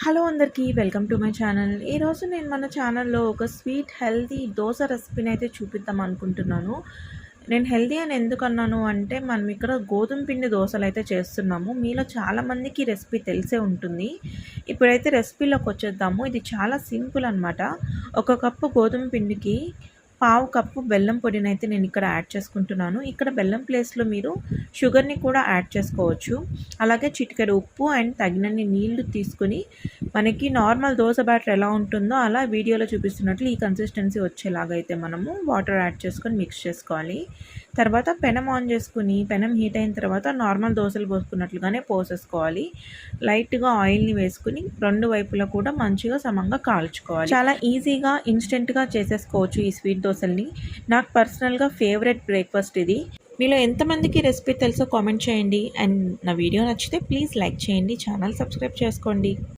Hello అందరికీ welcome to my channel. ఈరోజు నేను మన ఛానల్లో ఒక స్వీట్ హెల్తీ దోశ రెసిపీని అయితే చూపిద్దాం అనుకుంటున్నాను. నేను హెల్తీ అని ఎందుకు అన్నాను అంటే మనం ఇక్కడ గోధుమ పిండి దోశలు అయితే చేస్తున్నాము. మీలో చాలామందికి రెసిపీ తెలిసే ఉంటుంది. ఇప్పుడైతే రెసిపీలోకి వచ్చేద్దాము. ఇది చాలా సింపుల్ అనమాట. ఒక కప్పు గోధుమ పిండికి పావు కప్పు బెల్లం పొడిని అయితే నేను ఇక్కడ యాడ్ చేసుకుంటున్నాను. ఇక్కడ బెల్లం ప్లేస్లో మీరు షుగర్ని కూడా యాడ్ చేసుకోవచ్చు. అలాగే చిటికెడు ఉప్పు అండ్ తగినన్ని నీళ్లు తీసుకుని మనకి నార్మల్ దోశ బ్యాటర్ ఎలా ఉంటుందో అలా వీడియోలో చూపిస్తున్నట్లు ఈ కన్సిస్టెన్సీ వచ్చేలాగా అయితే మనము వాటర్ యాడ్ చేసుకొని మిక్స్ చేసుకోవాలి. తర్వాత పెనం ఆన్ చేసుకుని పెనం హీట్ అయిన తర్వాత నార్మల్ దోశలు పోసుకున్నట్లుగానే పోసేసుకోవాలి. లైట్గా ఆయిల్ని వేసుకుని రెండు వైపులా కూడా మంచిగా సమంగా కాల్చుకోవాలి. చాలా ఈజీగా ఇన్స్టెంట్గా చేసేసుకోవచ్చు ఈ స్వీట్ దోశల్ని. నాకు పర్సనల్గా ఫేవరెట్ బ్రేక్ఫాస్ట్ ఇది. మీలో ఎంతమందికి రెసిపీ తెలుసో కామెంట్ చేయండి. అండ్ నా వీడియో నచ్చితే ప్లీజ్ లైక్ చేయండి, ఛానల్ సబ్స్క్రైబ్ చేసుకోండి.